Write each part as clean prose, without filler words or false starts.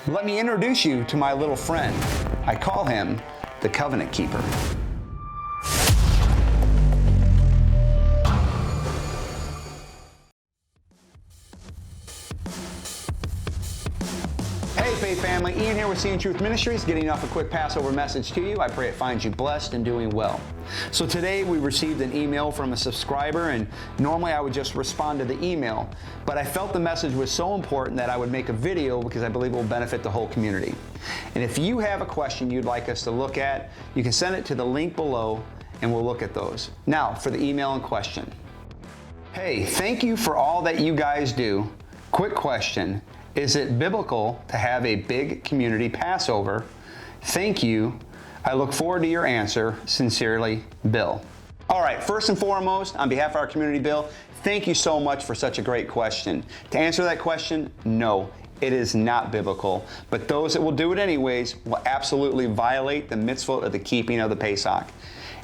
Let me introduce you to my little friend. I call him the Covenant Keeper. Hey Faith family, Ian here with CIAN Truth Ministries, getting off a quick Passover message to you. I pray it finds you blessed and doing well. So today we received an email from a subscriber, and normally I would just respond to the email, but I felt the message was so important that I would make a video because I believe it will benefit the whole community. And if you have a question you'd like us to look at, you can send it to the link below and we'll look at those. Now for the email in question. Hey, thank you for all that you guys do. Quick question. Is it biblical to have a big community Passover? Thank you. I look forward to your answer. Sincerely, Bill. All right, first and foremost, on behalf of our community, Bill, thank you so much for such a great question. To answer that question, no, it is not biblical. But those that will do it anyways will absolutely violate the mitzvot of the keeping of the Pesach.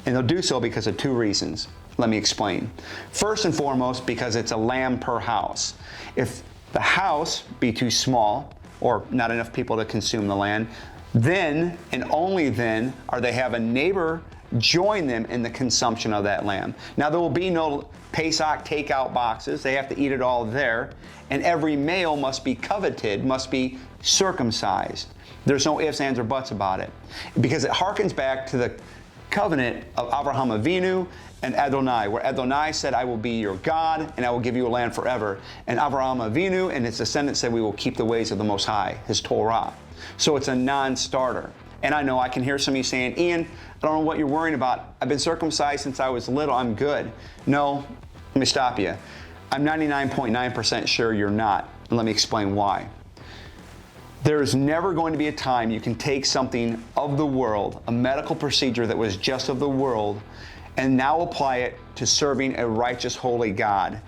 And they'll do so because of two reasons. Let me explain. First and foremost, because it's a lamb per house. If the house be too small or not enough people to consume the land, then and only then are they have a neighbor join them in the consumption of that lamb. Now there will be no Pesach takeout boxes. They have to eat it all there. And every male must be coveted, must be circumcised. There's no ifs, ands, or buts about it. Because it harkens back to the covenant of Abraham Avinu and Adonai, where Adonai said, I will be your God and I will give you a land forever. And Abraham Avinu and his descendants said, we will keep the ways of the Most High, his Torah. So it's a non-starter. And I know I can hear some of you saying, Ian, I don't know what you're worrying about. I've been circumcised since I was little. I'm good. No, let me stop you. I'm 99.9% sure you're not. And let me explain why. There's never going to be a time you can take something of the world, a medical procedure that was just of the world, and now apply it to serving a righteous, holy God,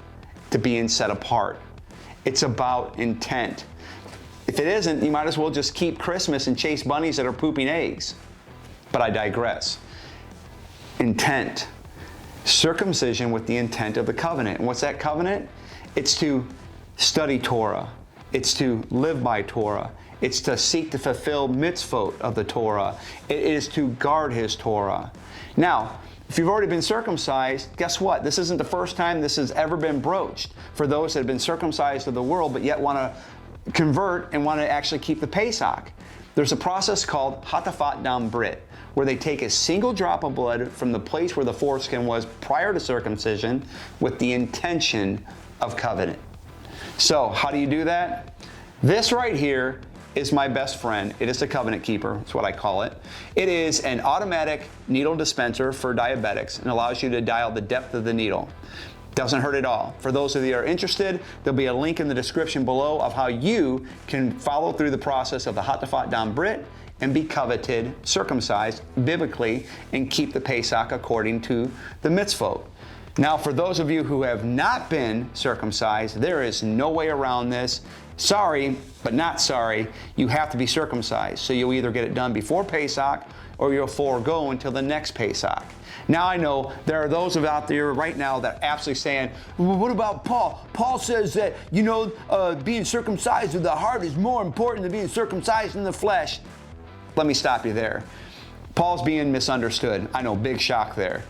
to being set apart. It's about intent. If it isn't, you might as well just keep Christmas and chase bunnies that are pooping eggs. But I digress. Intent. Circumcision with the intent of the covenant. And what's that covenant? It's to study Torah. It's to live by Torah. It's to seek to fulfill mitzvot of the Torah. It is to guard his Torah. Now, if you've already been circumcised, guess what? This isn't the first time this has ever been broached for those that have been circumcised of the world but yet want to convert and want to actually keep the Pesach. There's a process called Hatafat Dam Brit, where they take a single drop of blood from the place where the foreskin was prior to circumcision with the intention of covenant. So, how do you do that? This right here is my best friend. It is the Covenant Keeper. That's what I call it. It is an automatic needle dispenser for diabetics and allows you to dial the depth of the needle. Doesn't hurt at all. For those of you that are interested, there'll be a link in the description below of how you can follow through the process of the Hatafat Dam Brit and be coveted, circumcised biblically, and keep the Pesach according to the mitzvot. Now, for those of you who have not been circumcised, there is no way around this. Sorry, but not sorry. You have to be circumcised. So you'll either get it done before Pesach or you'll forego until the next Pesach. Now I know there are those out there right now that are absolutely saying, well, what about Paul? Paul says that, being circumcised of the heart is more important than being circumcised in the flesh. Let me stop you there. Paul's being misunderstood. I know, big shock there.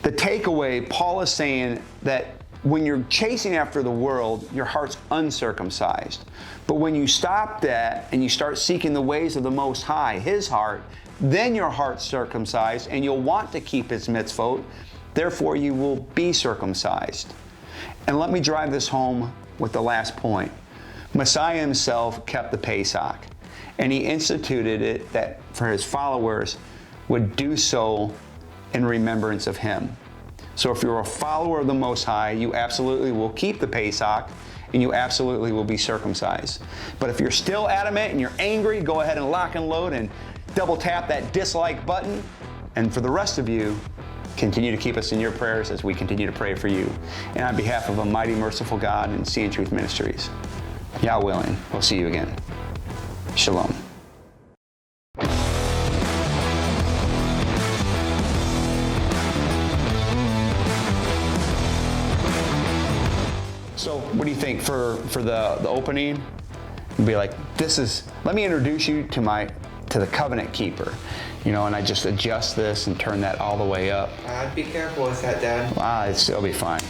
The takeaway, Paul is saying that when you're chasing after the world, your heart's uncircumcised. But when you stop that and you start seeking the ways of the Most High, his heart, then your heart's circumcised and you'll want to keep his mitzvot. Therefore, you will be circumcised. And let me drive this home with the last point. Messiah himself kept the Pesach, and he instituted it that for his followers would do so in remembrance of him. So if you're a follower of the Most High, you absolutely will keep the Pesach and you absolutely will be circumcised. But if you're still adamant and you're angry, go ahead and lock and load and double tap that dislike button. And for the rest of you, continue to keep us in your prayers as we continue to pray for you. And on behalf of a mighty, merciful God and CIAN Truth Ministries, Yah willing, we'll see you again. Shalom. So what do you think for the opening? be like, let me introduce you to the covenant keeper. You know, and I just adjust this and turn that all the way up. Be careful with that, Dad. It'll be fine.